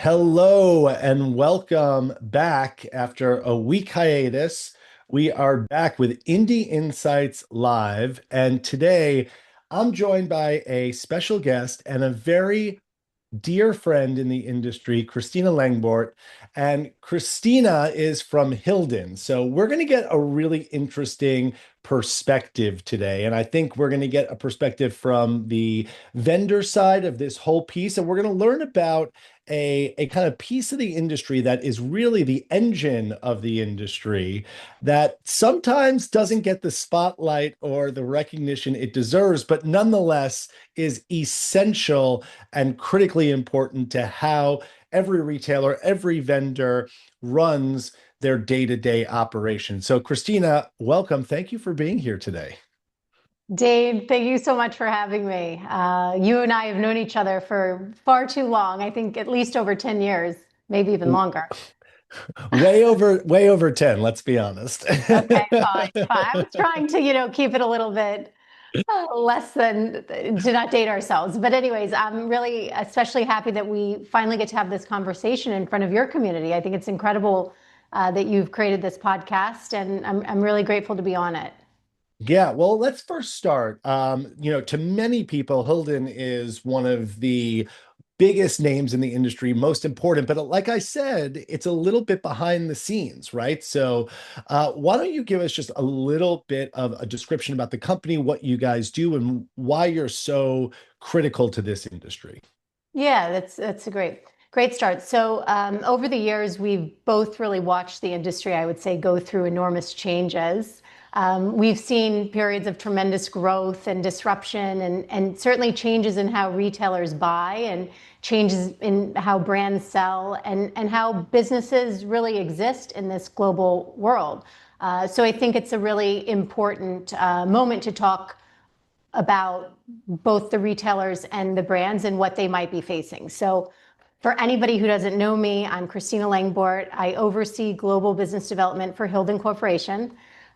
Hello and welcome back after a week hiatus. We are back with Indie Insights Live, and today I'm joined by a special guest and a very dear friend in the industry, Christina Langbort. And Christina is from Hilldun. So we're going to get a really interesting perspective today. And I think we're going to get a perspective from the vendor side of this whole piece. And we're going to learn about a kind of piece of the industry that is really the engine of the industry that sometimes doesn't get the spotlight or the recognition it deserves, but nonetheless is essential and critically important to how every retailer, every vendor runs their day-to-day operation. So, Christina, welcome. Thank you for being here today. Dave, thank you so much for having me. You and I have known each other for far too long. I think at least over 10 years, maybe even longer. Way over 10, let's be honest. Okay, fine, fine. I was trying to, keep it a little bit less than to not date ourselves. But anyways, I'm really especially happy that we finally get to have this conversation in front of your community. I think it's incredible that you've created this podcast, and I'm really grateful to be on it. Yeah, well, let's first start. To many people, Hilden is one of the biggest names in the industry, most important. But like I said, it's a little bit behind the scenes, right? So, why don't you give us just a little bit of a description about the company, what you guys do, and why you're so critical to this industry? Yeah, that's a great start. So over the years, we've both really watched the industry, I would say, go through enormous changes. We've seen periods of tremendous growth and disruption, and certainly changes in how retailers buy and changes in how brands sell and how businesses really exist in this global world. So I think it's a really important moment to talk about both the retailers and the brands and what they might be facing. So for anybody who doesn't know me, I'm Christina Langbort. I oversee global business development for Hilldun Corporation.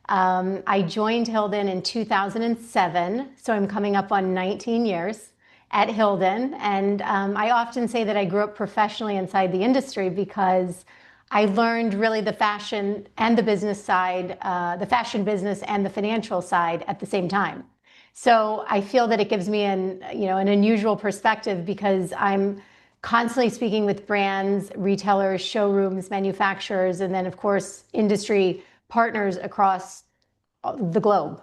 I joined Hilldun in 2007, so I'm coming up on 19 years at Hilldun. And I often say that I grew up professionally inside the industry because I learned really the fashion and the business side, the fashion business and the financial side at the same time. So I feel that it gives me an unusual perspective because I'm constantly speaking with brands, retailers, showrooms, manufacturers, and then of course industry partners across the globe.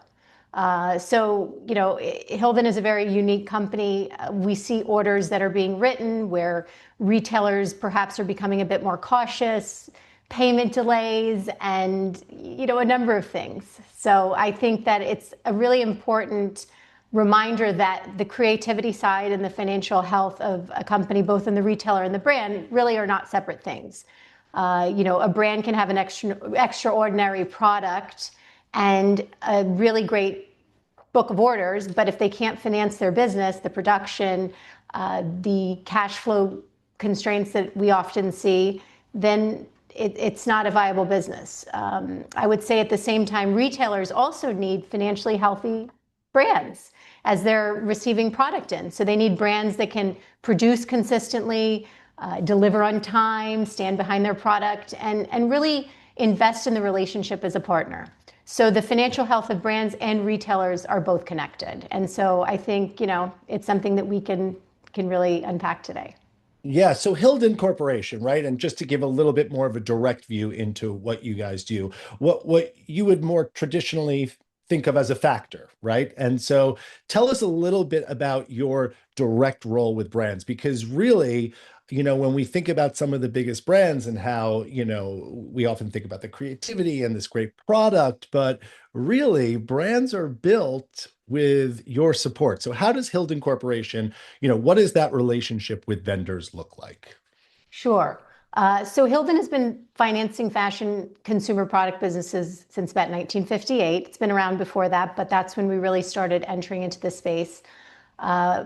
Hilldun is a very unique company. We see orders that are being written where retailers perhaps are becoming a bit more cautious, payment delays, and a number of things. So I think that it's a really important reminder that the creativity side and the financial health of a company, both in the retailer and the brand, really are not separate things. A brand can have an extraordinary product and a really great book of orders, but if they can't finance their business, the production, the cash flow constraints that we often see, then it's not a viable business. I would say at the same time, retailers also need financially healthy brands as they're receiving product in. So they need brands that can produce consistently, deliver on time, stand behind their product, and really invest in the relationship as a partner. So the financial health of brands and retailers are both connected. And so I think, it's something that we can really unpack today. Yeah, so Hilden Corporation, right? And just to give a little bit more of a direct view into what you guys do, what you would more traditionally think of as a factor, right? And so tell us a little bit about your direct role with brands, because really, when we think about some of the biggest brands and how, we often think about the creativity and this great product, but really brands are built with your support. So how does Hilden Corporation, what does that relationship with vendors look like? Sure. So Hilldun has been financing fashion consumer product businesses since about 1958. It's been around before that, but that's when we really started entering into this space.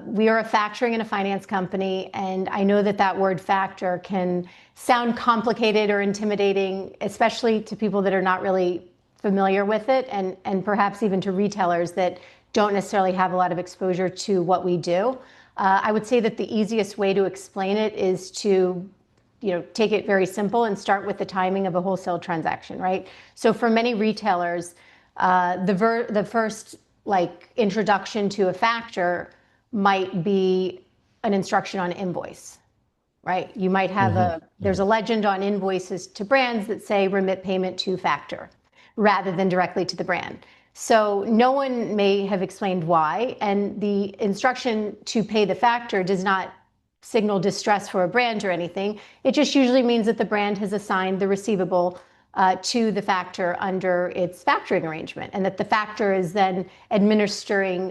We are a factoring and a finance company, and I know that that word factor can sound complicated or intimidating, especially to people that are not really familiar with it, and perhaps even to retailers that don't necessarily have a lot of exposure to what we do. I would say that the easiest way to explain it is to take it very simple and start with the timing of a wholesale transaction, right? So for many retailers, the first like introduction to a factor might be an instruction on invoice, right? You might have there's a legend on invoices to brands that say remit payment to factor rather than directly to the brand. So no one may have explained why, and the instruction to pay the factor does not signal distress for a brand or anything. It just usually means that the brand has assigned the receivable to the factor under its factoring arrangement, and that the factor is then administering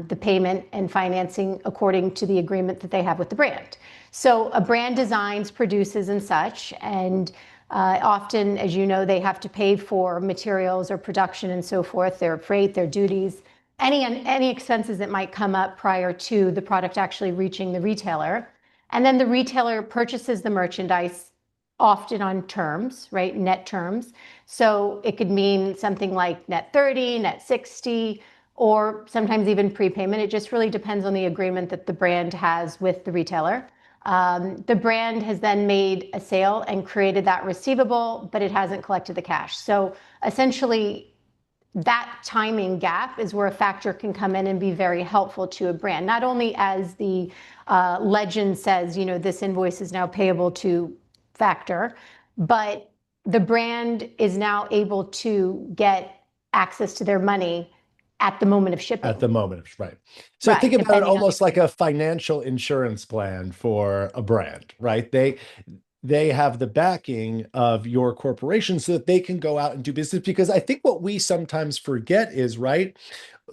the payment and financing according to the agreement that they have with the brand. So a brand designs, produces, and such, and often, as you know, they have to pay for materials or production and so forth, their freight, their duties, any expenses that might come up prior to the product actually reaching the retailer. And then the retailer purchases the merchandise often on terms, right? Net terms. So it could mean something like net 30, net 60, or sometimes even prepayment. It just really depends on the agreement that the brand has with the retailer. The brand has then made a sale and created that receivable, but it hasn't collected the cash. So essentially, that timing gap is where a factor can come in and be very helpful to a brand. Not only as the legend says, this invoice is now payable to factor, but the brand is now able to get access to their money at the moment of At shipping. the moment, right. So think Right, about it depending on the almost like a financial insurance plan for a brand, right? They have the backing of your corporation so that they can go out and do business. Because I think what we sometimes forget is, right,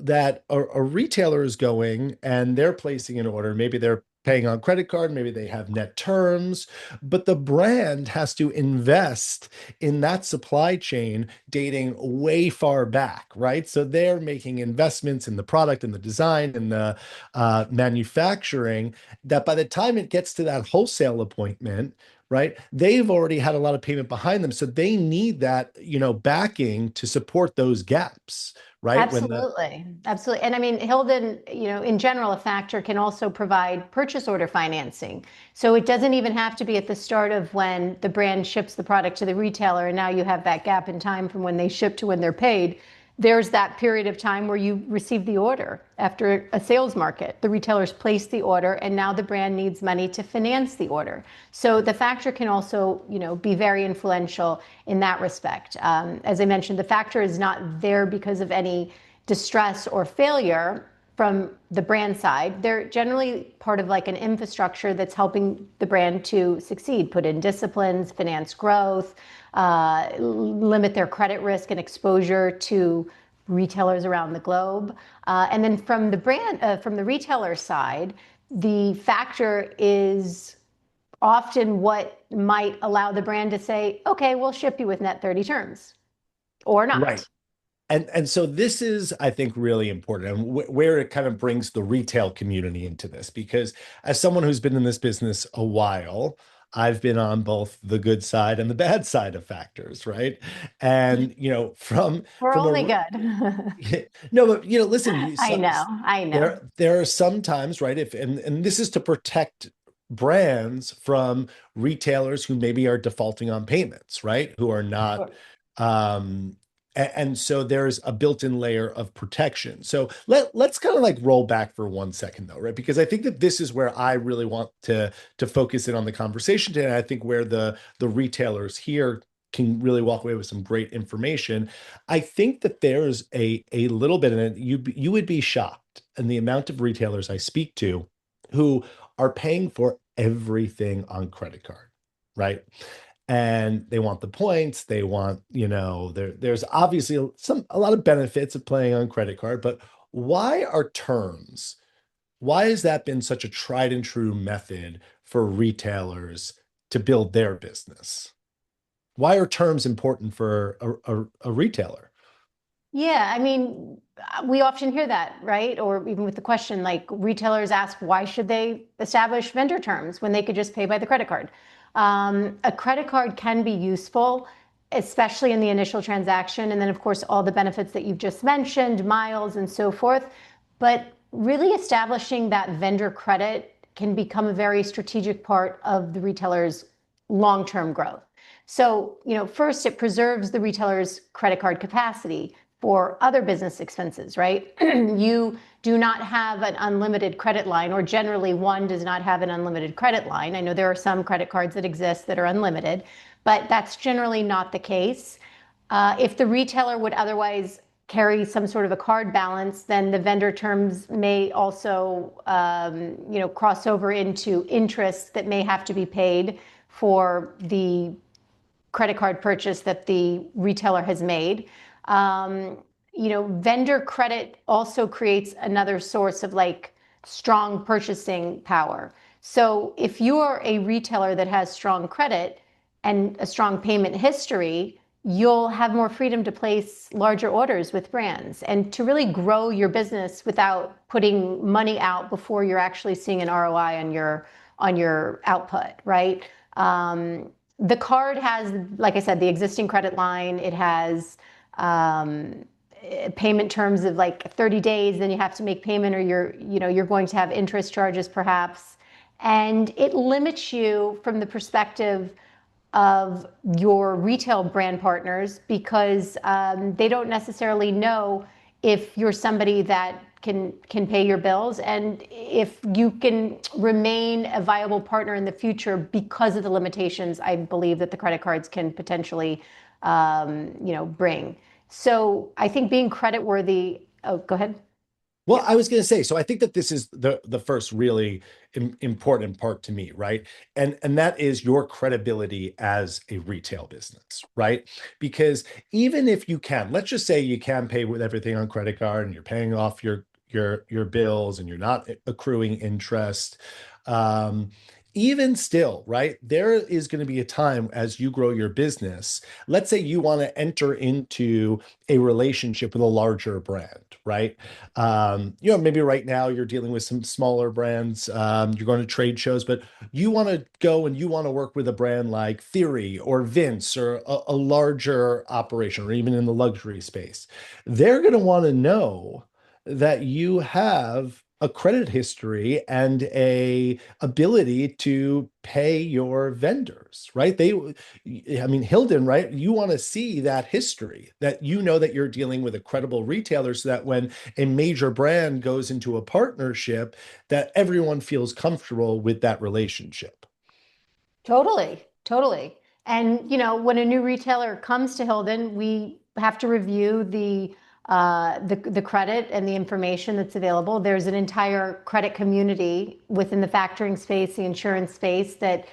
that a retailer is going and they're placing an order. Maybe they're paying on credit card, maybe they have net terms, but the brand has to invest in that supply chain dating way far back, right? So they're making investments in the product and the design and the manufacturing, that by the time it gets to that wholesale appointment, right, they've already had a lot of payment behind them, so they need that backing to support those gaps, right? When the Absolutely. Absolutely. And I mean, Hilldun, in general, a factor can also provide purchase order financing. So it doesn't even have to be at the start of when the brand ships the product to the retailer, and now you have that gap in time from when they ship to when they're paid. There's that period of time where you receive the order after a sales market. The retailers place the order, and now the brand needs money to finance the order. So the factor can also, be very influential in that respect. As I mentioned, the factor is not there because of any distress or failure from the brand side. They're generally part of like an infrastructure that's helping the brand to succeed, put in disciplines, finance growth, limit their credit risk and exposure to retailers around the globe. And then from the retailer side, the factor is often what might allow the brand to say, okay, we'll ship you with net 30 terms or right. not. And so this is, I think, really important, and where it kind of brings the retail community into this, because as someone who's been in this business a while, I've been on both the good side and the bad side of factors, right? And We're from only a good. no, but listen, I know, I know. there are some times, right? If and this is to protect brands from retailers who maybe are defaulting on payments, right? Who are not Sure. um and so there's a built-in layer of protection. So let's kind of like roll back for 1 second though, right? Because I think that this is where I really want to focus in on the conversation today. And I think where the retailers here can really walk away with some great information. I think that there's a little bit in it. You would be shocked in the amount of retailers I speak to who are paying for everything on credit card, right? And they want the points. They want, there's obviously a lot of benefits of playing on credit card, but why are terms? Why has that been such a tried and true method for retailers to build their business? Why are terms important for a retailer? Yeah, I mean, we often hear that, right? Or even with the question, like retailers ask, why should they establish vendor terms when they could just pay by the credit card? A credit card can be useful, especially in the initial transaction. And then, of course, all the benefits that you've just mentioned, miles and so forth. But really establishing that vendor credit can become a very strategic part of the retailer's long-term growth. So, first, it preserves the retailer's credit card capacity for other business expenses, right? You do not have an unlimited credit line, or generally one does not have an unlimited credit line. I know there are some credit cards that exist that are unlimited, but that's generally not the case. If the retailer would otherwise carry some sort of a card balance, then the vendor terms may also, cross over into interest that may have to be paid for the credit card purchase that the retailer has made. Vendor credit also creates another source of like strong purchasing power. So if you are a retailer that has strong credit and a strong payment history, you'll have more freedom to place larger orders with brands and to really grow your business without putting money out before you're actually seeing an ROI on your output, right? The card has, like I said, the existing credit line. It has payment terms of like 30 days, then you have to make payment, or you're going to have interest charges perhaps. And it limits you from the perspective of your retail brand partners, because they don't necessarily know if you're somebody that can pay your bills and if you can remain a viable partner in the future because of the limitations I believe that the credit cards can potentially bring. So I think being credit worthy. Oh, go ahead. Well, Yeah. I was going to say, so I think that this is the first really important part to me, right? And that is your credibility as a retail business, right? Because even if you can, let's just say you can pay with everything on credit card and you're paying off your bills and you're not accruing interest. Um, Even still, right? There is going to be a time as you grow your business. Let's say you want to enter into a relationship with a larger brand, right? Maybe right now you're dealing with some smaller brands. You're going to trade shows, but you want to go and you want to work with a brand like Theory or Vince or a larger operation, or even in the luxury space. They're going to want to know that you have a credit history and a ability to pay your vendors, right? I mean, Hilldun, right? You want to see that history, that you know that you're dealing with a credible retailer, so that when a major brand goes into a partnership, that everyone feels comfortable with that relationship. Totally, totally. And when a new retailer comes to Hilldun, we have to review the credit and the information that's available. There's an entire credit community within the factoring space, the insurance space, that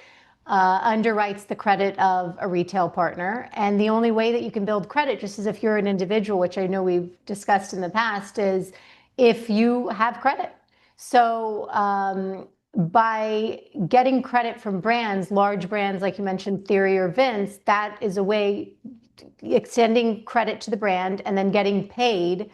underwrites the credit of a retail partner. And the only way that you can build credit, just as if you're an individual, which I know we've discussed in the past, is if you have credit. So by getting credit from brands, large brands like you mentioned, Theory or Vince, that is a way extending credit to the brand and then getting paid,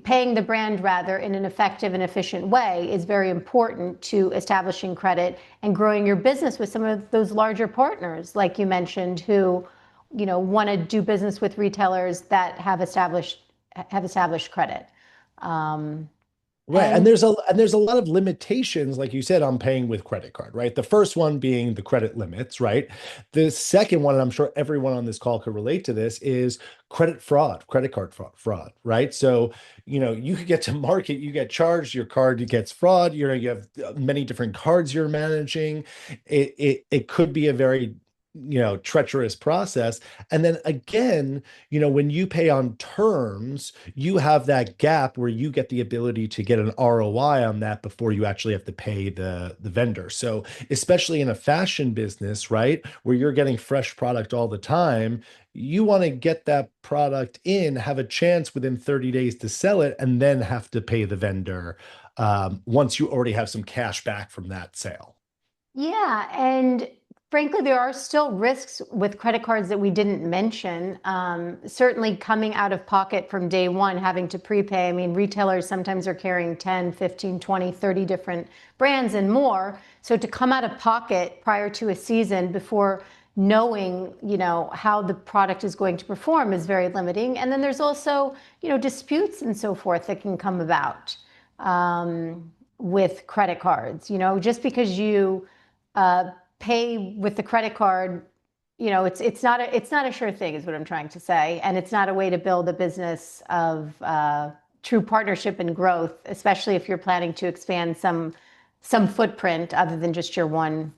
paying the brand rather in an effective and efficient way is very important to establishing credit and growing your business with some of those larger partners, like you mentioned, who want to do business with retailers that have established credit. Um, Right. And and there's a lot of limitations, like you said, on paying with credit card, right? The first one being the credit limits, right? The second one, and I'm sure everyone on this call could relate to this, is credit fraud, credit card fraud, right? So, you could get to market, you get charged, your card gets fraud, you have many different cards you're managing. It could be a very treacherous process. And then again, when you pay on terms, you have that gap where you get the ability to get an ROI on that before you actually have to pay the vendor. So especially in a fashion business, right, where you're getting fresh product all the time, you want to get that product in, have a chance within 30 days to sell it, and then have to pay the vendor once you already have some cash back from that sale. yeah, and frankly, there are still risks with credit cards that we didn't mention. Certainly coming out of pocket from day one, having to prepay. I mean, retailers sometimes are carrying 10, 15, 20, 30 different brands and more. So to come out of pocket prior to a season before knowing, how the product is going to perform is very limiting. And then there's also, disputes and so forth that can come about with credit cards. Just because you uh, pay with the credit card, it's not a sure thing, is what I'm trying to say, and it's not a way to build a business of true partnership and growth, especially if you're planning to expand some footprint other than just your one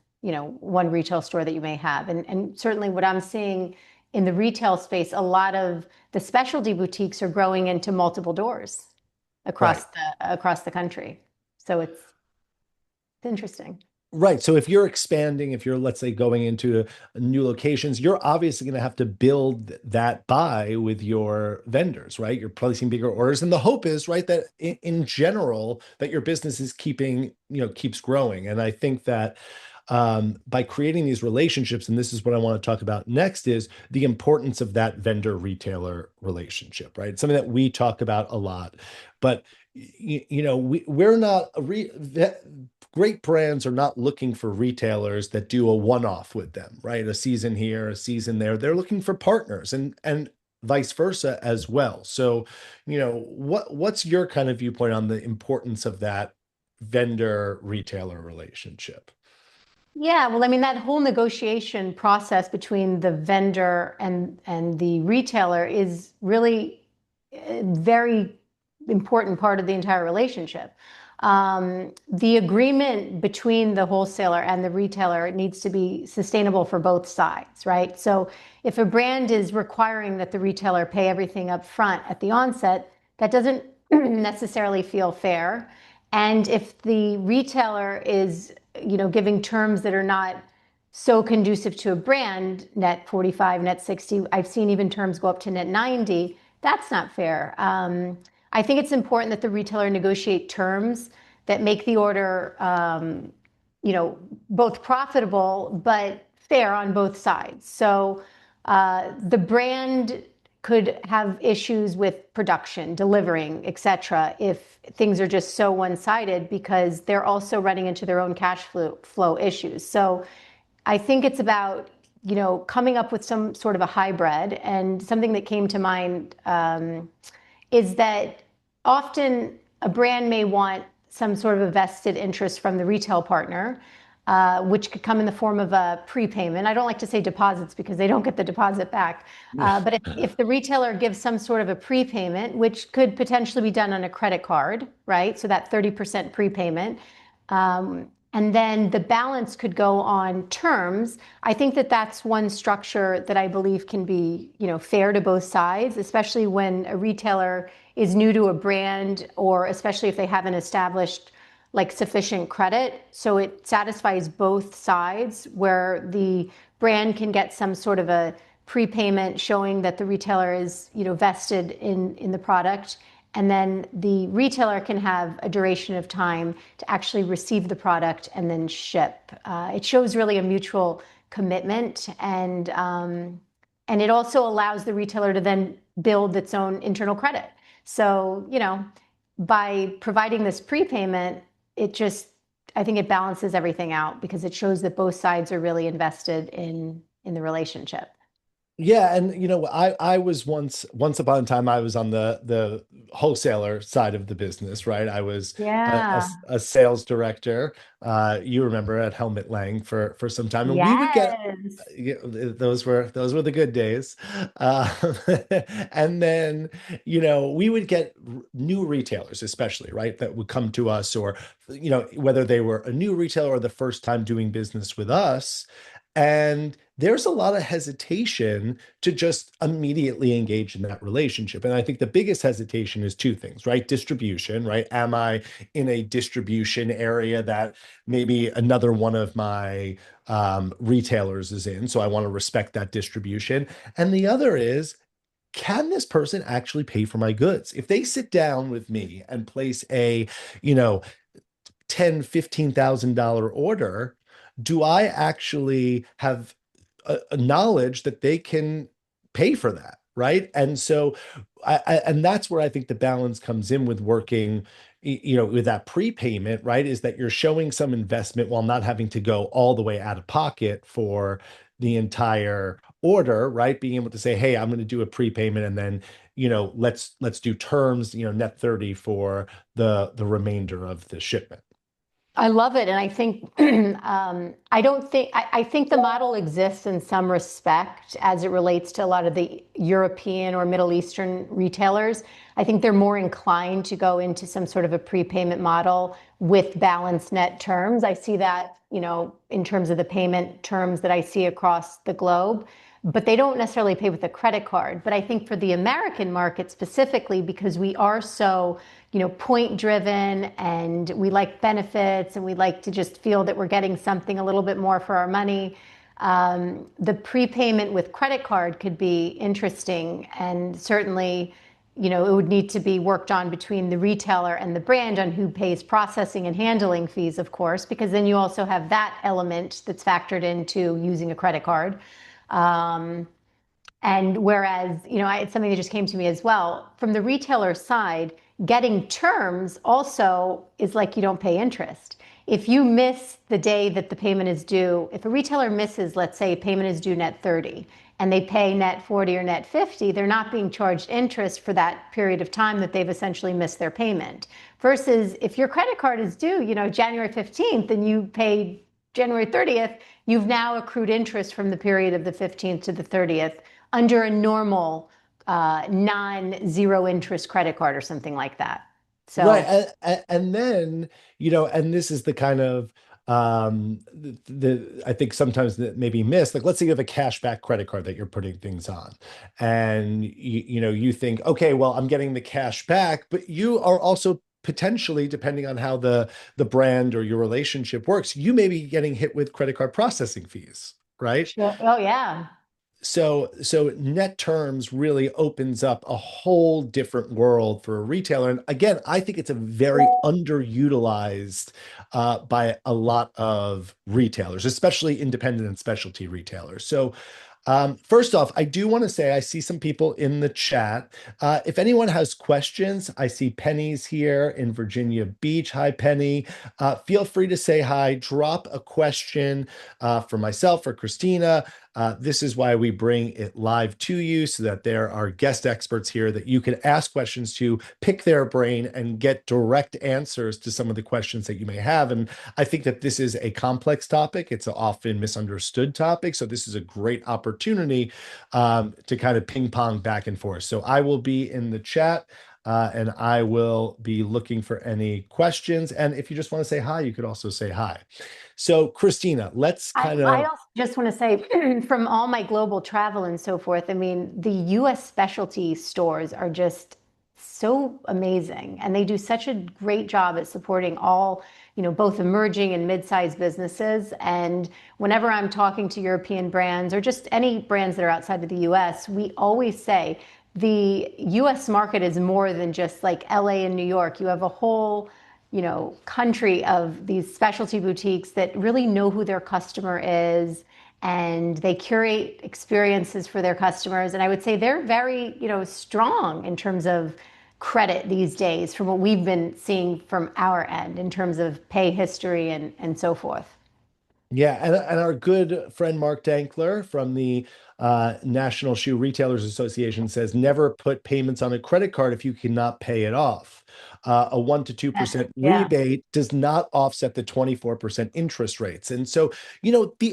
retail store that you may have. And certainly what I'm seeing in the retail space, a lot of the specialty boutiques are growing into multiple doors Right. across the country. So it's interesting. Right. So if you're expanding, if you're, let's say, going into new locations, you're obviously going to have to build that buy with your vendors, right? You're placing bigger orders. And the hope is, right, that in general, that your business is keeps growing. And I think that by creating these relationships, and this is what I want to talk about next, is the importance of that vendor retailer relationship, right? It's something that we talk about a lot, but we're not great brands are not looking for retailers that do a one-off with them, right? A season here, a season there. They're looking for partners and vice versa as well. So, what's your kind of viewpoint on the importance of that vendor retailer relationship? Yeah, well, I mean, that whole negotiation process between the vendor and the retailer is really a very important part of the entire relationship. The agreement between the wholesaler and the retailer, it needs to be sustainable for both sides, right? So if a brand is requiring that the retailer pay everything up front at the onset, that doesn't necessarily feel fair. And if the retailer is, giving terms that are not so conducive to a brand, net 45, net 60, I've seen even terms go up to net 90, that's not fair. I think it's important that the retailer negotiate terms that make the order, both profitable but fair on both sides. So the brand could have issues with production, delivering, et cetera, if things are just so one-sided because they're also running into their own cash flow issues. So I think it's about, coming up with some sort of a hybrid. And something that came to mind is that often a brand may want some sort of a vested interest from the retail partner, which could come in the form of a prepayment. I don't like to say deposits because they don't get the deposit back. But if the retailer gives some sort of a prepayment, which could potentially be done on a credit card, right? So that 30% prepayment. And then the balance could go on terms. I think that that's one structure that I believe can be, fair to both sides, especially when a retailer is new to a brand, or especially if they haven't established like sufficient credit. So it satisfies both sides, where the brand can get some sort of a prepayment showing that the retailer is, vested in the product. And then the retailer can have a duration of time to actually receive the product and then ship. It shows really a mutual commitment, and it also allows the retailer to then build its own internal credit. So, by providing this prepayment, I think it balances everything out because it shows that both sides are really invested in the relationship. Yeah, and I was once upon a time I was on the wholesaler side of the business, right? I was Yeah. a sales director. You remember at Helmut Lang for some time, and we would get Yes. yeah, those were the good days. Uh, and then we would get new retailers, especially, right, that would come to us, or whether they were a new retailer or the first time doing business with us. And there's a lot of hesitation to just immediately engage in that relationship. And I think the biggest hesitation is two things, right? Distribution, right? Am I in a distribution area that maybe another one of my retailers is in? So I want to respect that distribution. And the other is, can this person actually pay for my goods? If they sit down with me and place a, you know, 10, $15,000 order, do I actually have a knowledge that they can pay for that? Right. And so and that's where I think the balance comes in with working, with that prepayment, right? Is that you're showing some investment while not having to go all the way out of pocket for the entire order, right? Being able to say, hey, I'm going to do a prepayment, and then, let's do terms, net 30 for the remainder of the shipment. I love it. And I think, I don't think, I think the model exists in some respect as it relates to a lot of the European or Middle Eastern retailers. I think they're more inclined to go into some sort of a prepayment model with balanced net terms. I see that, in terms of the payment terms that I see across the globe, but they don't necessarily pay with a credit card. But I think for the American market specifically, because we are so, point driven and we like benefits and we like to just feel that we're getting something a little bit more for our money. The prepayment with credit card could be interesting, and certainly, it would need to be worked on between the retailer and the brand on who pays processing and handling fees, of course, because then you also have that element that's factored into using a credit card. Um, and whereas, it's something that just came to me as well. From the retailer side, getting terms also is like you don't pay interest. If you miss the day that the payment is due, if a retailer misses, let's say payment is due net 30 and they pay net 40 or net 50, they're not being charged interest for that period of time that they've essentially missed their payment. Versus if your credit card is due, January 15th and you paid January 30th, you've now accrued interest from the period of the 15th to the 30th under a normal non-zero interest credit card or something like that. Right. So And then, and this is the kind of I think sometimes that maybe missed. Like, let's say you have a cashback credit card that you're putting things on, and you think, okay, well, I'm getting the cash back, but you are also potentially, depending on how the brand or your relationship works, you may be getting hit with credit card processing fees, right? sure. Oh yeah. So net terms really opens up a whole different world for a retailer. And again, I think it's a very underutilized by a lot of retailers, especially independent and specialty retailers. So first off, I do want to say I see some people in the chat. If anyone has questions, I see Penny's here in Virginia Beach. Hi, Penny. Feel free to say hi. Drop a question for myself or Christina. This is why we bring it live to you so that there are guest experts here that you can ask questions to, pick their brain, and get direct answers to some of the questions that you may have. And I think that this is a complex topic. It's an often misunderstood topic. So this is a great opportunity to kind of ping pong back and forth. So I will be in the chat. And I will be looking for any questions. And if you just want to say hi, you could also say hi. So, Christina, let's kind I of. also just want to say, from all my global travel and so forth, I mean, the US specialty stores are just so amazing. And they do such a great job at supporting all, both emerging and mid-sized businesses. And whenever I'm talking to European brands or just any brands that are outside of the US, we always say the US market is more than just like LA and New York. You have a whole country of these specialty boutiques that really know who their customer is, and they curate experiences for their customers. And I would say they're very, strong in terms of credit these days from what we've been seeing from our end in terms of pay history and so forth. Yeah, and our good friend Marc Dankler from the National Shoe Retailers Association says never put payments on a credit card if you cannot pay it off. A 1 to 2% Yeah. rebate does not offset the 24% interest rates. And so,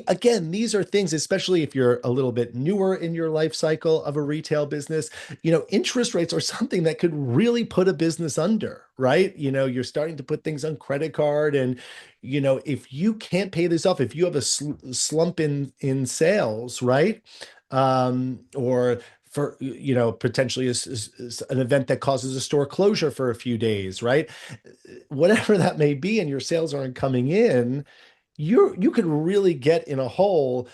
again, these are things, especially if you're a little bit newer in your life cycle of a retail business, interest rates are something that could really put a business under, right? You're starting to put things on credit card, and if you can't pay this off, if you have a slump in sales, right? Or for potentially an event that causes a store closure for a few days, right? Whatever that may be, and your sales aren't coming in, you could really get in a hole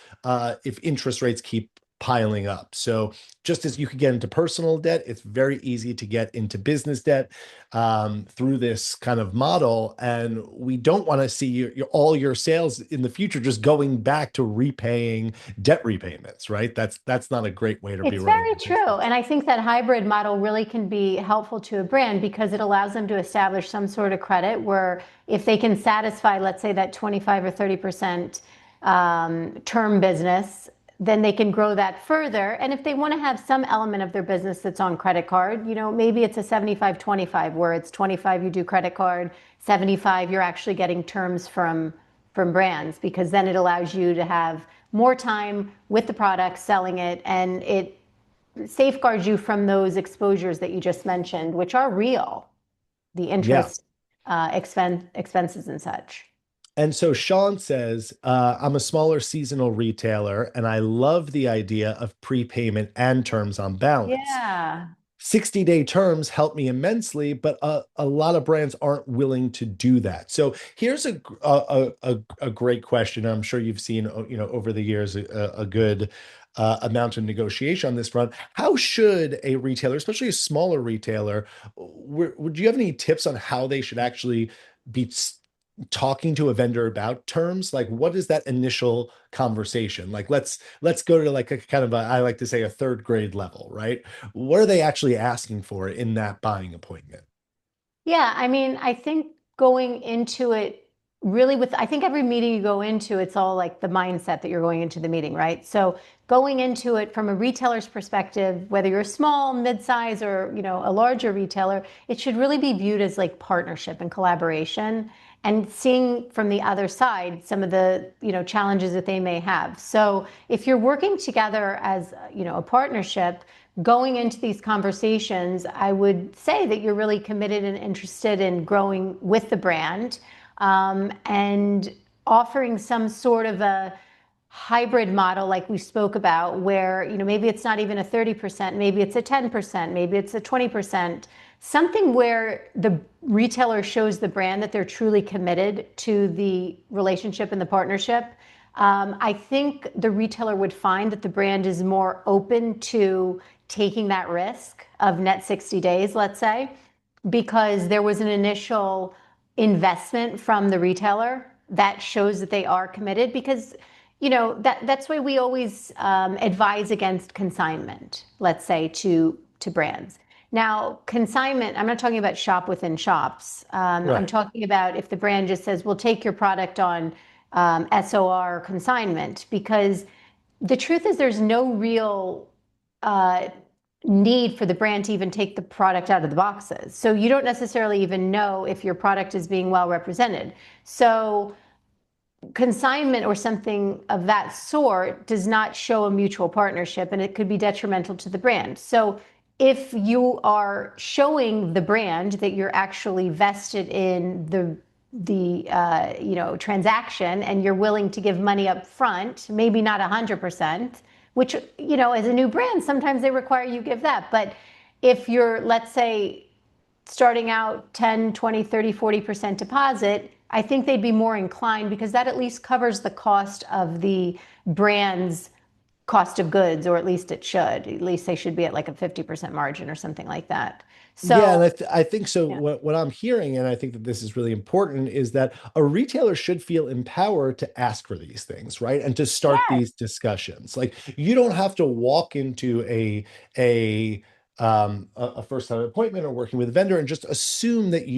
if interest rates keep piling up. So just as you could get into personal debt, it's very easy to get into business debt through this kind of model. And we don't want to see all your sales in the future just going back to repaying debt repayments, right? That's not a great way to be It's running very a true. business. And I think that hybrid model really can be helpful to a brand because it allows them to establish some sort of credit where if they can satisfy, let's say, that 25 or 30% term business, then they can grow that further. And if they want to have some element of their business that's on credit card, maybe it's a 75-25, where it's 25 you do credit card, 75 you're actually getting terms from brands, because then it allows you to have more time with the product, selling it, and it safeguards you from those exposures that you just mentioned, which are real, the Yeah. interest, expenses and such. And so Sean says, I'm a smaller seasonal retailer and I love the idea of prepayment and terms on balance. Yeah. 60-day terms help me immensely, but a lot of brands aren't willing to do that. So here's a great question. I'm sure you've seen, over the years, a good amount of negotiation on this front. How should a retailer, especially a smaller retailer, would you have any tips on how they should actually be talking to a vendor about terms? Like, what is that initial conversation? Like, let's go to like a kind of I like to say a third grade level, right? What are they actually asking for in that buying appointment? Yeah, I mean, I think going into it really with, I think every meeting you go into, it's all like the mindset that you're going into the meeting, right? So going into it from a retailer's perspective, whether you're small, mid-size, or, a larger retailer, it should really be viewed as like partnership and collaboration, and seeing from the other side some of the, challenges that they may have. So if you're working together as, a partnership, going into these conversations, I would say that you're really committed and interested in growing with the brand, and offering some sort of a hybrid model like we spoke about, where maybe it's not even a 30%, maybe it's a 10%, maybe it's a 20%, something where the retailer shows the brand that they're truly committed to the relationship and the partnership. I think the retailer would find that the brand is more open to taking that risk of net 60 days, let's say, because there was an initial investment from the retailer that shows that they are committed. Because that's why we always advise against consignment, let's say, to brands. Now, consignment, I'm not talking about shop within shops. I'm Right. talking about if the brand just says, we'll take your product on SOR consignment, because the truth is there's no real uh, need for the brand to even take the product out of the boxes. So you don't necessarily even know if your product is being well represented. So consignment or something of that sort does not show a mutual partnership, and it could be detrimental to the brand. So if you are showing the brand that you're actually vested in the transaction, and you're willing to give money up front, maybe not 100%, which as a new brand sometimes they require you give that. But if you're, let's say, starting out 10, 20, 30, 40% deposit, I think they'd be more inclined, because that at least covers the cost of the brand's cost of goods, or at least it should. At least they should be at like a 50% margin or something like that. Yeah, and So, I think so. yeah. What I'm hearing, and I think that this is really important, is that a retailer should feel empowered to ask for these things, right? And to start Yes. these discussions. Like, you don't have to walk into a first time appointment or working with a vendor and just assume that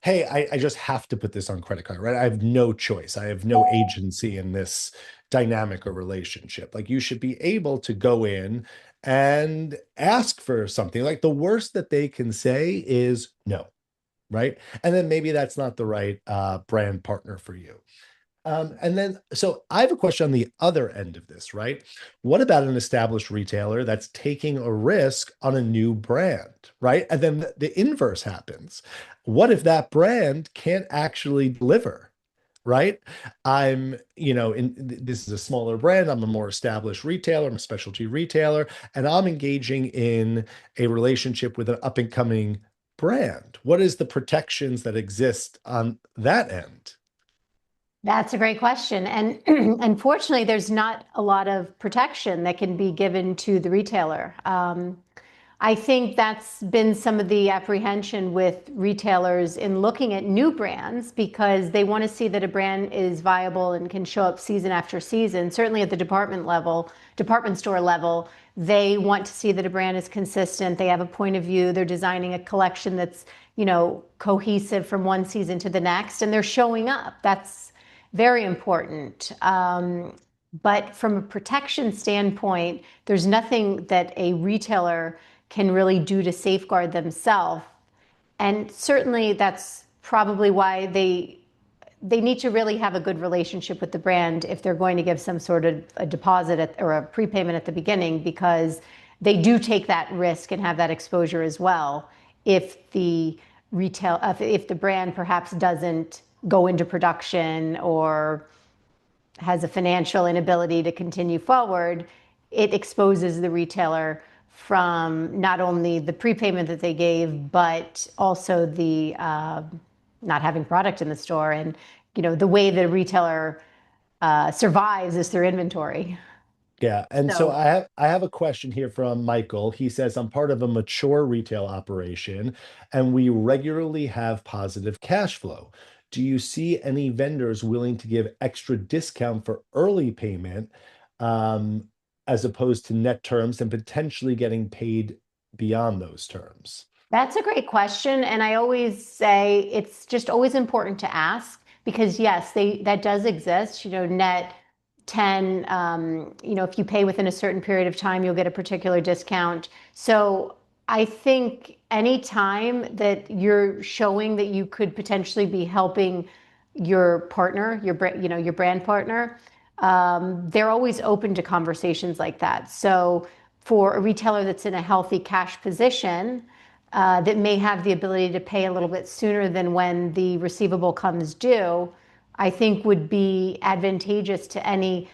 hey, I just have to put this on credit card, right? I have no choice. I have no agency in this dynamic or relationship. Like, you should be able to go in and ask for something. Like, the worst that they can say is no, right? And then maybe that's not the right brand partner for you. And then, so I have a question on the other end of this, right? What about an established retailer that's taking a risk on a new brand, right? And then the inverse happens. What if that brand can't actually deliver? Right? This is a smaller brand. I'm a more established retailer. I'm a specialty retailer, and I'm engaging in a relationship with an up and coming brand. What is the protections that exist on that end? That's a great question. And unfortunately, there's not a lot of protection that can be given to the retailer. I think that's been some of the apprehension with retailers in looking at new brands, because they want to see that a brand is viable and can show up season after season. Certainly at the department store level, they want to see that a brand is consistent. They have a point of view. They're designing a collection that's, cohesive from one season to the next, and they're showing up. That's very important. But from a protection standpoint, there's nothing that a retailer can really do to safeguard themselves. And certainly that's probably why they need to really have a good relationship with the brand if they're going to give some sort of a deposit or a prepayment at the beginning, because they do take that risk and have that exposure as well. If the if the brand perhaps doesn't go into production or has a financial inability to continue forward, it exposes the retailer from not only the prepayment that they gave, but also the not having product in the store. And the way the retailer survives is through inventory. Yeah, and so So I have a question here from Michael. He says, I'm part of a mature retail operation and we regularly have positive cash flow. Do you see any vendors willing to give extra discount for early payment, um, as opposed to net terms and potentially getting paid beyond those terms? that's a great question. And I always say it's just always important to ask, because yes, that does exist, net 10, if you pay within a certain period of time, you'll get a particular discount. So I think any time that you're showing that you could potentially be helping your partner, your brand partner, they're always open to conversations like that. So for a retailer that's in a healthy cash position, that may have the ability to pay a little bit sooner than when the receivable comes due, I think would be advantageous to any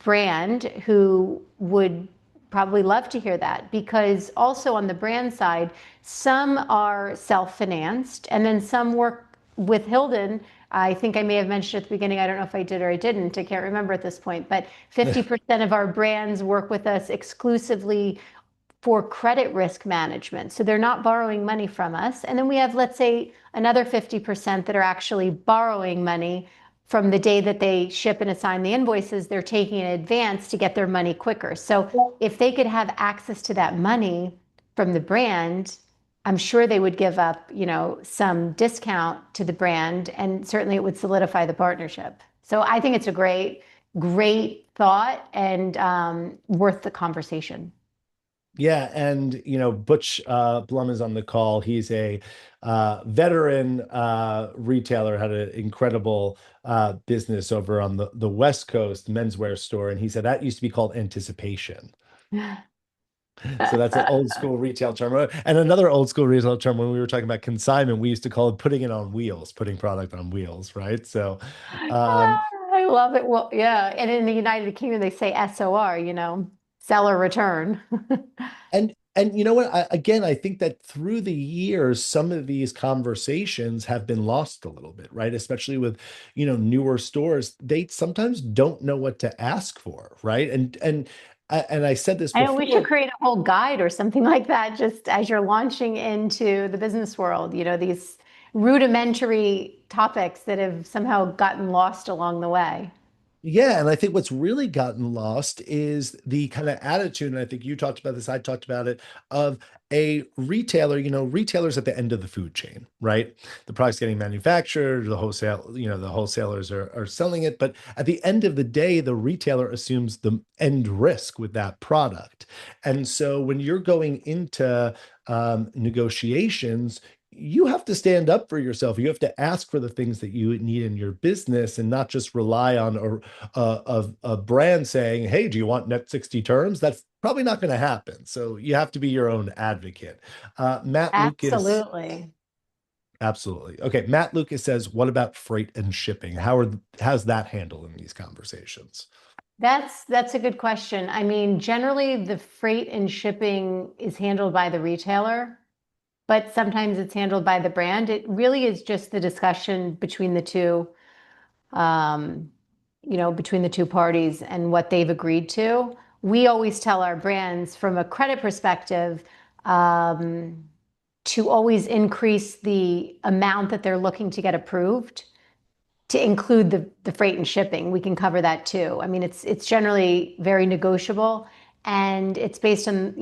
brand who would probably love to hear that. Because also on the brand side, some are self-financed and then some work with Hilldun. I think I may have mentioned at the beginning, I don't know if I did or I didn't, I can't remember at this point, but 50% of our brands work with us exclusively for credit risk management. So they're not borrowing money from us. And then we have, let's say, another 50% that are actually borrowing money from the day that they ship and assign the invoices. They're taking in advance to get their money quicker. So if they could have access to that money from the brand, I'm sure they would give up, some discount to the brand, and certainly it would solidify the partnership. So I think it's a great, great thought, and worth the conversation. Yeah, and Butch Blum is on the call. He's a veteran retailer, had an incredible business over on the West Coast menswear store, and he said that used to be called anticipation. So that's an old school retail term. And another old school retail term, when we were talking about consignment, we used to call it putting it on wheels, putting product on wheels, right? So, um, I love it. Well, yeah. And in the United Kingdom, they say SOR, seller return. and you know what? Again, I think that through the years, some of these conversations have been lost a little bit, right? Especially with, newer stores, they sometimes don't know what to ask for, right? And I said this I know we should before. create a whole guide or something like that, just as you're launching into the business world, these rudimentary topics that have somehow gotten lost along the way. Yeah, and I think what's really gotten lost is the kind of attitude, and I think you talked about this, I talked about it, of a retailer, retailers at the end of the food chain, right? The product's getting manufactured, the wholesalers are selling it, but at the end of the day, the retailer assumes the end risk with that product. And so when you're going into negotiations, you have to stand up for yourself. You have to ask for the things that you need in your business and not just rely on a brand saying, hey, do you want net 60 terms? That's probably not going to happen. So you have to be your own advocate. Matt Lucas, Absolutely. absolutely. Okay, Matt Lucas says, what about freight and shipping? How's that handled in these conversations? That's a good question. I mean, generally the freight and shipping is handled by the retailer, but sometimes it's handled by the brand. It really is just the discussion between the two, um, between the two parties and what they've agreed to. We always tell our brands from a credit perspective, um, to always increase the amount that they're looking to get approved to include the freight and shipping. We can cover that too. I mean, it's generally very negotiable, and it's based on,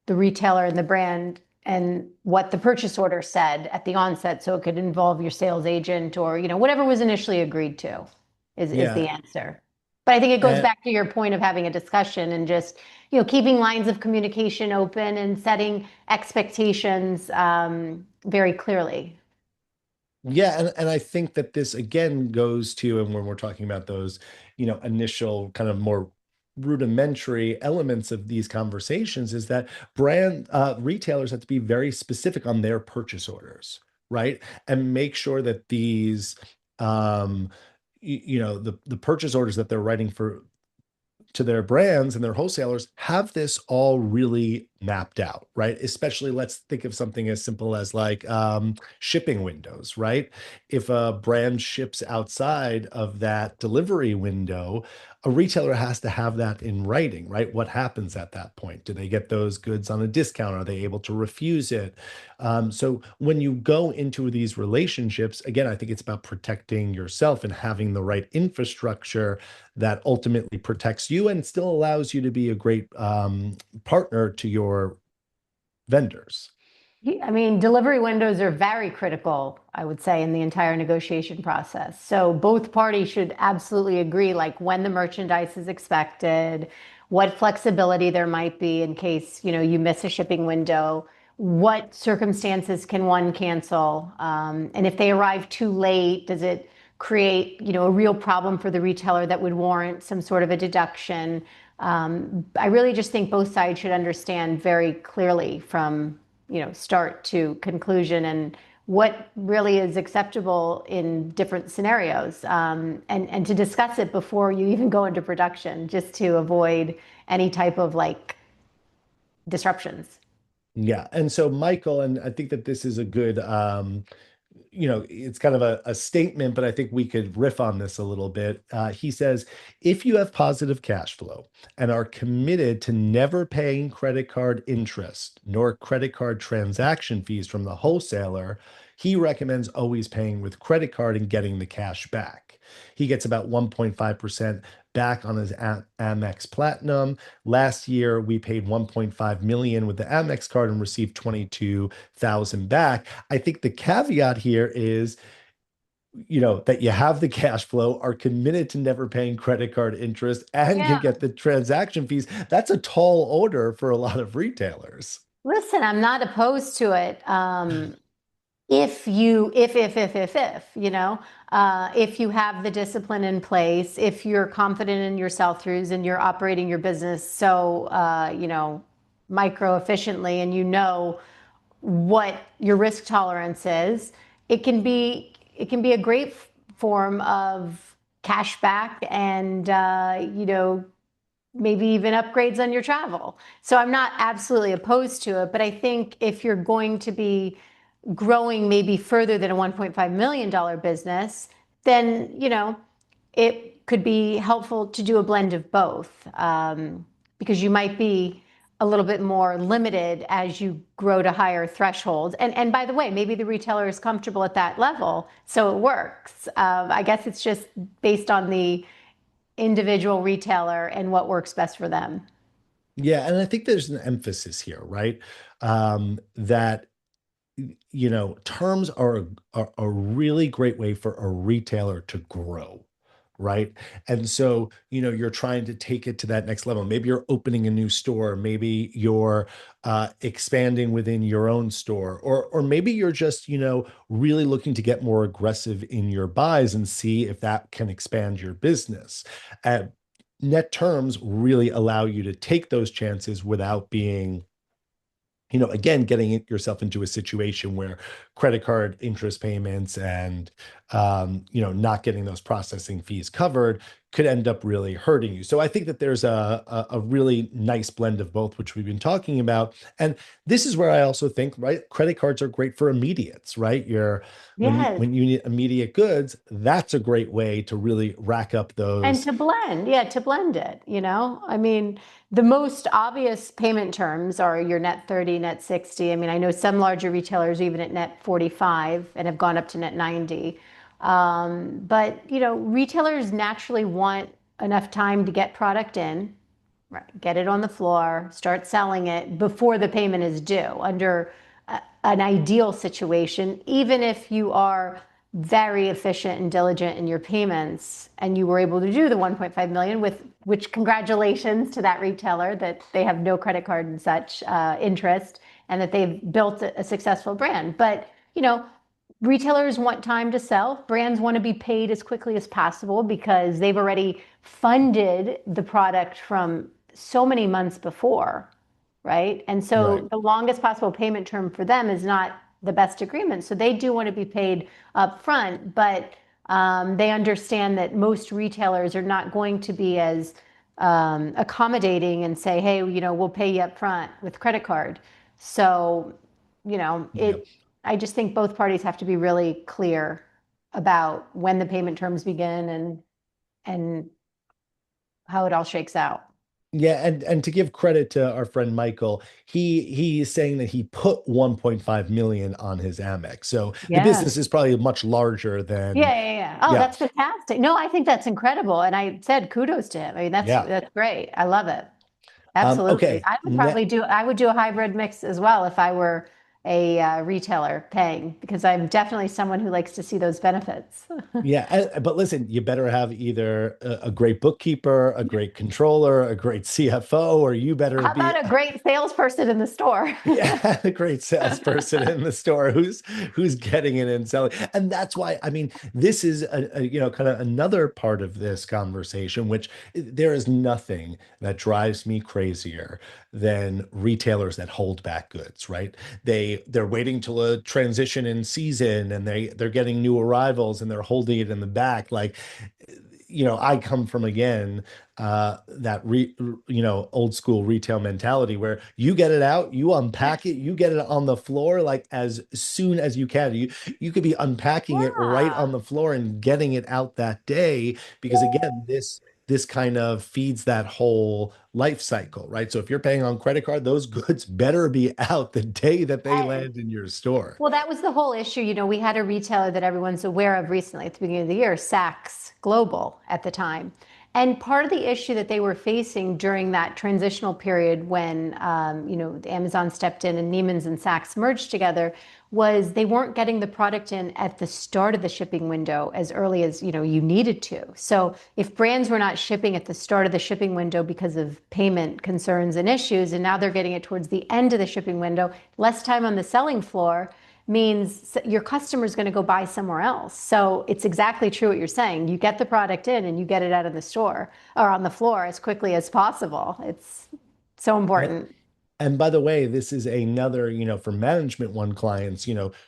the retailer and the brand and what the purchase order said at the onset. So it could involve your sales agent or, whatever was initially agreed to is Yeah, the answer. But I think it goes And back to your point of having a discussion and just, you know, keeping lines of communication open and setting expectations very clearly. yeah, and I think that this again goes to, and when we're talking about those, initial kind of more rudimentary elements of these conversations, is that brand retailers have to be very specific on their purchase orders, right? And make sure that these, um, the purchase orders that they're writing for to their brands and their wholesalers have this all really mapped out, right? Especially let's think of something as simple as like shipping windows, right? If a brand ships outside of that delivery window, a retailer has to have that in writing, right? What happens at that point? Do they get those goods on a discount? Are they able to refuse it? So when you go into these relationships, again, I think it's about protecting yourself and having the right infrastructure that ultimately protects you and still allows you to be a great partner to your vendors. I mean, delivery windows are very critical, I would say, in the entire negotiation process. So both parties should absolutely agree, like when the merchandise is expected, what flexibility there might be in case, you know, you miss a shipping window, what circumstances can one cancel, and if they arrive too late, does it create, you know, a real problem for the retailer that would warrant some sort of a deduction? I really just think both sides should understand very clearly from, you know, start to conclusion and what really is acceptable in different scenarios, and to discuss it before you even go into production, just to avoid any type of like disruptions. Yeah. And so, Michael, and I think that this is a good, it's kind of a statement, but I think we could riff on this a little bit. He says, if you have positive cash flow and are committed to never paying credit card interest nor credit card transaction fees from the wholesaler, he recommends always paying with credit card and getting the cash back. He gets about 1.5% back on his Amex Platinum. Last year, we paid 1.5 million with the Amex card and received 22,000 back. I think the caveat here is, that you have the cash flow, are committed to never paying credit card interest, and can Yeah. get the transaction fees. That's a tall order for a lot of retailers. Listen, I'm not opposed to it. If you, if, you know, if you have the discipline in place, if you're confident in your sell-throughs and you're operating your business so, you know, micro efficiently and you know what your risk tolerance is, it can be a great form of cash back and, you know, maybe even upgrades on your travel. So I'm not absolutely opposed to it, but I think if you're going to be growing maybe further than a $1.5 million business, then, you know, it could be helpful to do a blend of both, because you might be a little bit more limited as you grow to higher thresholds. And by the way, maybe the retailer is comfortable at that level, so it works. I guess it's just based on the individual retailer and what works best for them. Yeah, and I think there's an emphasis here, right? That terms are a really great way for a retailer to grow, right? And so, you're trying to take it to that next level. Maybe you're opening a new store, maybe you're expanding within your own store, or maybe you're just, really looking to get more aggressive in your buys and see if that can expand your business. Uh, Net terms really allow you to take those chances without being, again, getting yourself into a situation where credit card interest payments and, not getting those processing fees covered could end up really hurting you. So I think that there's a really nice blend of both, which we've been talking about. And this is where I also think, right, credit cards are great for immediates, right? Yes. When you need immediate goods, that's a great way to really rack up And those. to blend, yeah, to blend it, you know? I mean, the most obvious payment terms are your net 30, net 60. I mean, I know some larger retailers are even at net 45 and have gone up to net 90. But, you know, retailers naturally want enough time to get product in, right, get it on the floor, start selling it before the payment is due under an ideal situation, even if you are very efficient and diligent in your payments, and you were able to do the 1.5 million with which congratulations to that retailer that they have no credit card and such interest, and that they've built a successful brand. But retailers want time to sell. Brands want to be paid as quickly as possible because they've already funded the product from so many months before, right? And Right. so the longest possible payment term for them is not the best agreement. So they do want to be paid up front, but they understand that most retailers are not going to be as accommodating and say, hey, we'll pay you up front with credit card. So, Yep. I just think both parties have to be really clear about when the payment terms begin and how it all shakes out. Yeah, and to give credit to our friend Michael, he's saying that he put 1.5 million on his Amex. So the Yeah. business is probably much larger than, Yeah. Oh, yeah. that's fantastic. No, I think that's incredible. And I said kudos to him. I mean, Yeah. that's great. I love it. Absolutely. Okay. I would do a hybrid mix as well if I were a retailer paying, because I'm definitely someone who likes to see those benefits. Yeah, but listen, you better have either a great bookkeeper, a great controller, a great CFO, or you better How be, about a great salesperson in the store? yeah, a great salesperson in the store who's getting it and selling. And that's why, I mean, this is kind of another part of this conversation, which there is nothing that drives me crazier than retailers that hold back goods, right? They're waiting till a transition in season and they're getting new arrivals and they're holding it in the back. Like, I come from again old school retail mentality where you get it out, you unpack it, you get it on the floor like as soon as you can. You could be unpacking it right on Yeah. the floor and getting it out that day because again, this kind of feeds that whole life cycle, right? So if you're paying on credit card, those goods better be out the day that they And land in your store. well, that was the whole issue. We had a retailer that everyone's aware of recently at the beginning of the year, Saks Global at the time. And part of the issue that they were facing during that transitional period when, Amazon stepped in and Neiman's and Saks merged together was they weren't getting the product in at the start of the shipping window as early as, you needed to. So if brands were not shipping at the start of the shipping window because of payment concerns and issues, and now they're getting it towards the end of the shipping window, less time on the selling floor, means your customer is going to go buy somewhere else. So it's exactly true what you're saying. You get the product in and you get it out of the store or on the floor as quickly as possible. It's so And, important. and by the way, this is another, for management one clients,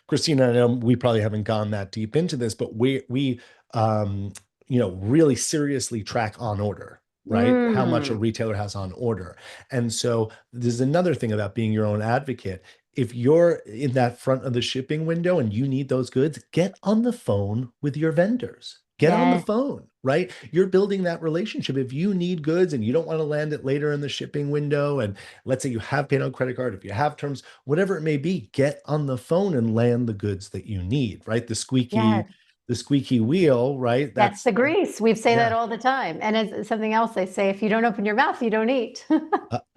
Christina, I know we probably haven't gone that deep into this, but we um, really seriously track on order, right? How much a Mm, retailer has on order. And so there's another thing about being your own advocate. If you're in that front of the shipping window and you need those goods, get on the phone with your vendors. Get on the yes, phone, right? You're building that relationship. If you need goods and you don't want to land it later in the shipping window, and let's say you have paid on credit card, if you have terms, whatever it may be, get on the phone and land the goods that you need, right? yes. The squeaky wheel, right? That's the grease. We say that Yeah. all the time. And as something else they say, if you don't open your mouth, you don't eat.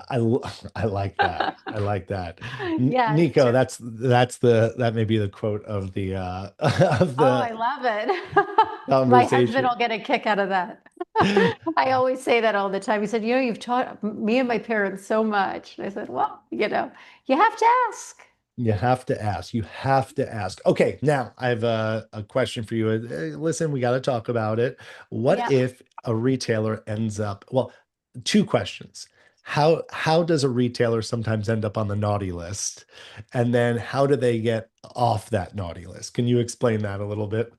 I, I like that. I like that. Yeah, it's Nico, true. that may be the quote of the of Oh, I the love it. My husband conversation. will get a kick out of that. I always say that all the time. He said, you've taught me and my parents so much. And I said, well, you have to ask. You have to ask. You have to ask. Okay, now I have a question for you. Listen, we got to talk about it. What Yeah. if a retailer ends up, well, two questions. How does a retailer sometimes end up on the naughty list? And then how do they get off that naughty list? Can you explain that a little bit?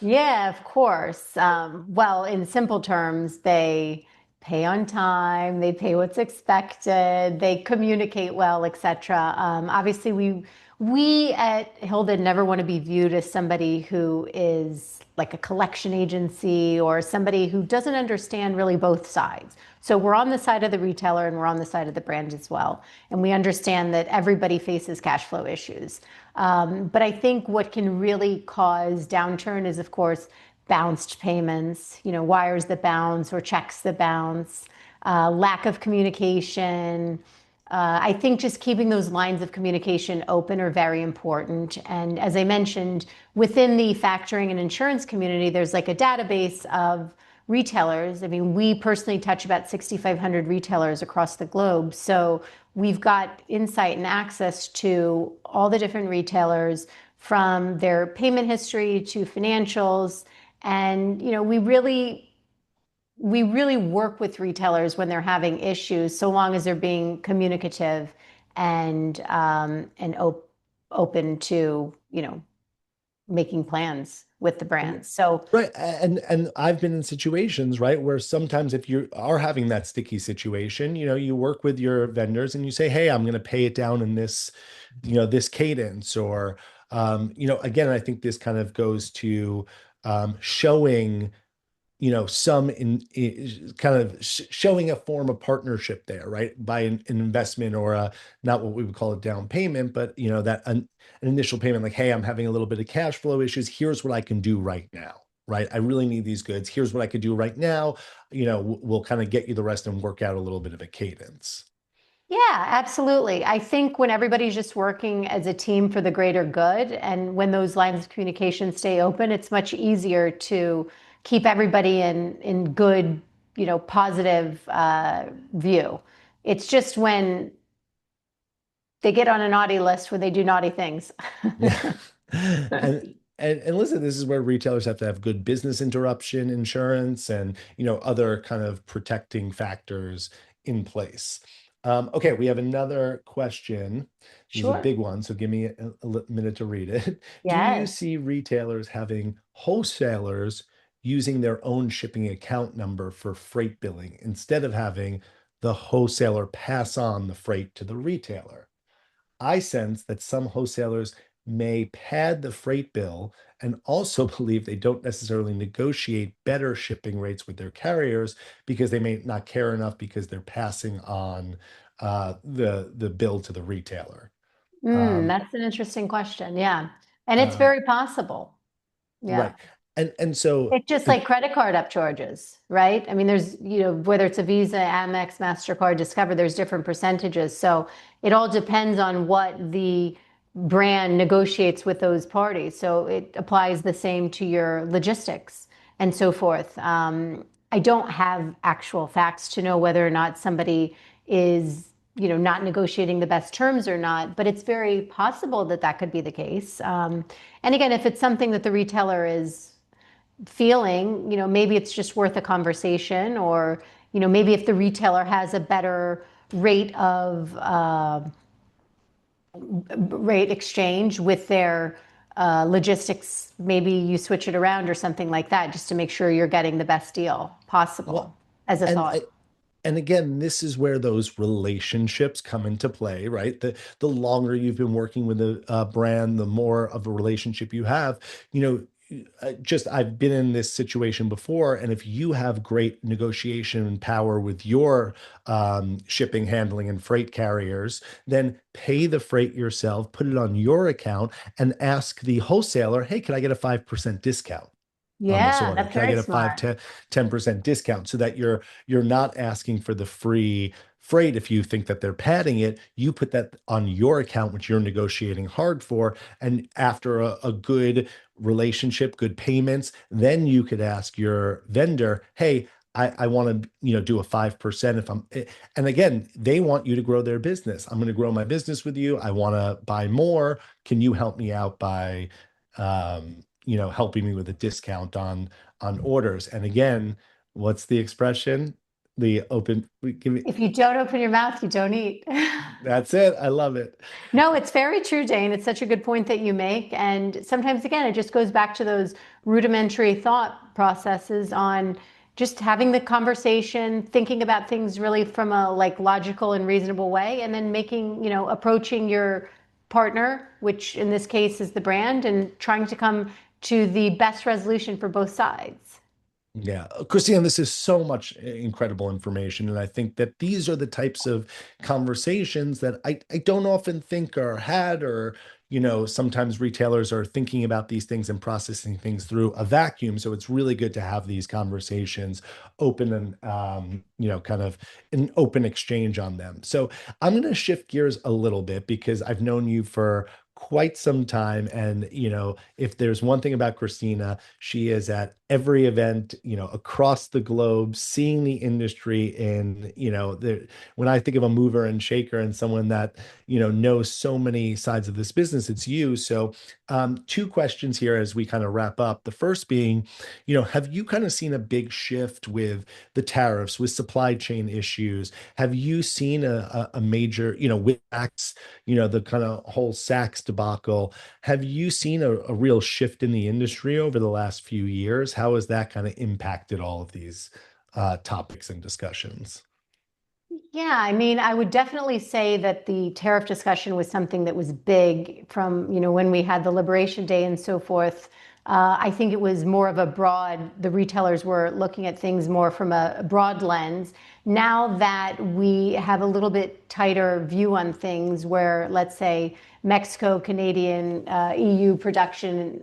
Yeah, of course. Well, in simple terms, they pay on time, they pay what's expected, they communicate well, etc. Obviously, we at Hilda never want to be viewed as somebody who is like a collection agency or somebody who doesn't understand really both sides. So we're on the side of the retailer and we're on the side of the brand as well. And we understand that everybody faces cash flow issues. But I think what can really cause downturn is, of course, bounced payments, wires that bounce or checks that bounce, lack of communication, I think just keeping those lines of communication open are very important. And as I mentioned, within the factoring and insurance community, there's like a database of retailers. I mean, we personally touch about 6,500 retailers across the globe. So we've got insight and access to all the different retailers from their payment history to financials. And, we really work with retailers when they're having issues, so long as they're being communicative and open to making plans with the brands. So Right. And I've been in situations, right, where sometimes if you are having that sticky situation, you work with your vendors and you say, hey, I'm going to pay it down in this, this cadence. Or again, I think this kind of goes to showing some kind of showing a form of partnership there, right? By an investment or a, not what we would call a down payment, but that an initial payment, like, hey, I'm having a little bit of cash flow issues. Here's what I can do right now, right? I really need these goods. Here's what I could do right now. We'll kind of get you the rest and work out a little bit of a cadence. yeah, absolutely. I think when everybody's just working as a team for the greater good, and when those lines of communication stay open, it's much easier to keep everybody in good, positive view. It's just when they get on a naughty list when they do naughty things. Yeah. And listen, this is where retailers have to have good business interruption insurance and other kind of protecting factors in place. Okay, we have another question. This is a Sure. big one, so give me a minute to read it. Do you Yes. see retailers having wholesalers using their own shipping account number for freight billing instead of having the wholesaler pass on the freight to the retailer? I sense that some wholesalers may pad the freight bill and also believe they don't necessarily negotiate better shipping rates with their carriers because they may not care enough because they're passing on the bill to the retailer. Um, That's an interesting question. Yeah. And it's um, very possible. Yeah. right. And so It's just like credit card up charges, right? I mean, there's, whether it's a Visa, Amex, MasterCard, Discover, there's different percentages. So it all depends on what the brand negotiates with those parties. So it applies the same to your logistics and so forth. I don't have actual facts to know whether or not somebody is, not negotiating the best terms or not, but it's very possible that that could be the case. And again, if it's something that the retailer is feeling, maybe it's just worth a conversation, or, maybe if the retailer has a better rate of rate exchange with their logistics, maybe you switch it around or something like that, just to make sure you're getting the best deal well, possible as a and thought. and again, this is where those relationships come into play, right? The longer you've been working with a brand, the more of a relationship you have. You know, just I've been in this situation before, and if you have great negotiation power with your shipping, handling, and freight carriers, then pay the freight yourself, put it on your account, and ask the wholesaler, "Hey, can I get a 5% discount on this Yeah, order? that's Can I very get a smart. 10% discount?" So that you're not asking for the free freight. If you think that they're padding it, you put that on your account, which you're negotiating hard for. And after a good relationship, good payments, then you could ask your vendor, hey, I want to, do a 5% if and again, they want you to grow their business. I'm going to grow my business with you. I want to buy more. Can you help me out by helping me with a discount on orders? And again, what's the expression? The open, give me, If you don't open your mouth, you don't eat. that's it. I love it. No, it's very true, Jane. It's such a good point that you make. And sometimes, again, it just goes back to those rudimentary thought processes on just having the conversation, thinking about things really from a like logical and reasonable way, and then approaching your partner, which in this case is the brand, and trying to come to the best resolution for both sides. Yeah, Christina, this is so much incredible information. And I think that these are the types of conversations that I don't often think are had or, sometimes retailers are thinking about these things and processing things through a vacuum. So it's really good to have these conversations open and, kind of an open exchange on them. So I'm going to shift gears a little bit because I've known you for quite some time. And, if there's one thing about Christina, she is at every event, across the globe, seeing the industry in, when I think of a mover and shaker and someone that, knows so many sides of this business, it's you. So, two questions here as we kind of wrap up. The first being, have you kind of seen a big shift with the tariffs, with supply chain issues? Have you seen a major, with Saks, the kind of whole Saks debacle? Have you seen a real shift in the industry over the last few years? How has that kind of impacted all of these topics and discussions? Yeah, I mean, I would definitely say that the tariff discussion was something that was big from, when we had the Liberation Day and so forth. I think it was more of a the retailers were looking at things more from a broad lens. Now that we have a little bit tighter view on things where, let's say, Mexico, Canadian, EU production,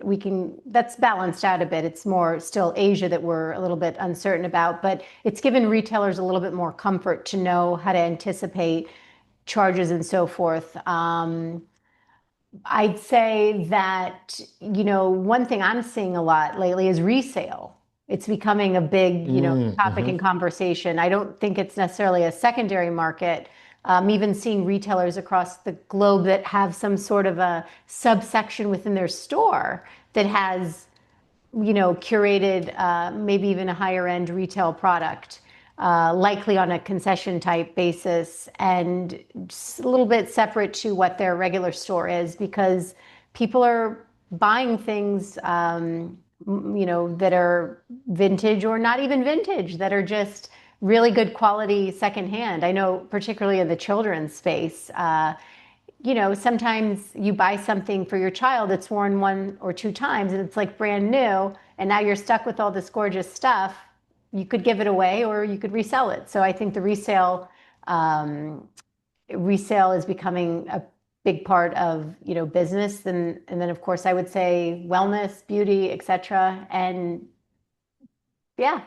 that's balanced out a bit. It's more still Asia that we're a little bit uncertain about, but it's given retailers a little bit more comfort to know how to anticipate charges and so forth. I'd say that, one thing I'm seeing a lot lately is resale. It's becoming a big, topic Mm-hmm. in conversation. I don't think it's necessarily a secondary market. Even seeing retailers across the globe that have some sort of a subsection within their store that has, curated, maybe even a higher end retail product, likely on a concession type basis and just a little bit separate to what their regular store is because people are buying things, that are vintage or not even vintage, that are just really good quality secondhand. I know, particularly in the children's space, sometimes you buy something for your child that's worn one or two times and it's like brand new, and now you're stuck with all this gorgeous stuff. You could give it away or you could resell it. So I think the um, resale is becoming a big part of business, and then of course I would say wellness, beauty, etc. And yeah,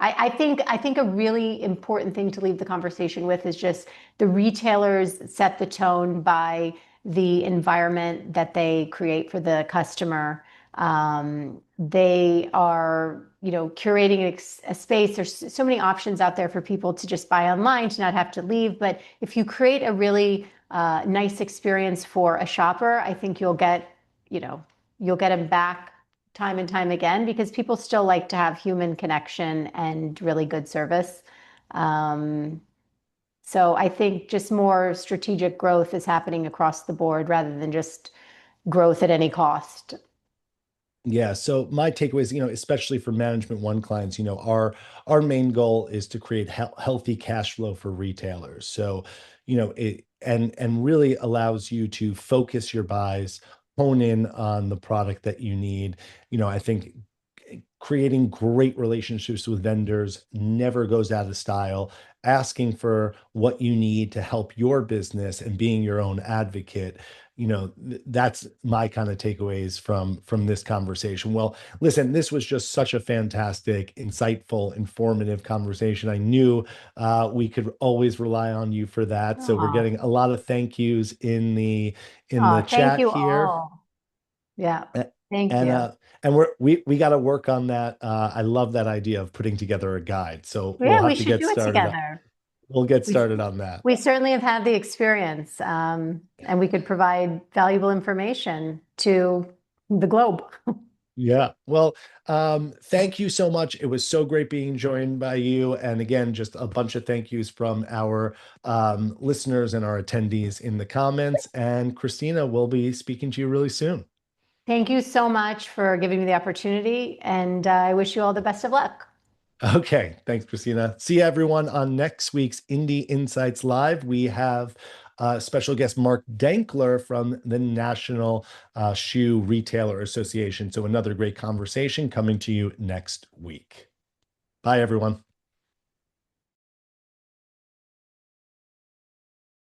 I think a really important thing to leave the conversation with is just the retailers set the tone by the environment that they create for the customer. They are, curating a space. There's so many options out there for people to just buy online, to not have to leave. But if you create a really nice experience for a shopper, I think you know, you'll get them back time and time again because people still like to have human connection and really good service. Um, so I think just more strategic growth is happening across the board rather than just growth at any cost. Yeah, so my takeaway is, especially for management one clients, our main goal is to create healthy cash flow for retailers. So, it and really allows you to focus your buys, hone in on the product that you need. I think creating great relationships with vendors never goes out of style. Asking for what you need to help your business and being your own advocate, that's my kind of takeaways from this conversation. Well, listen, this was just such a fantastic, insightful, informative conversation. I knew we could always rely on you for that. So we're Oh, getting a lot of thank yous in the thank chat you here. all. Yeah, A- thank And you. we got to work on that. I love that idea of putting together a guide. So we'll Yeah, we have to should get do it started. together. We'll get We, started on that. we certainly have had the experience, and we could provide valuable information to the globe. Yeah. Well, thank you so much. It was so great being joined by you. And again, just a bunch of thank yous from our listeners and our attendees in the comments. And Christina, we'll be speaking to you really soon. Thank you so much for giving me the opportunity, and I wish you all the best of luck. Okay. Thanks, Christina. See everyone on next week's Indie Insights Live. We have special guest Marc Dankler from the National Shoe Retailer Association. So another great conversation coming to you next week. Bye, everyone.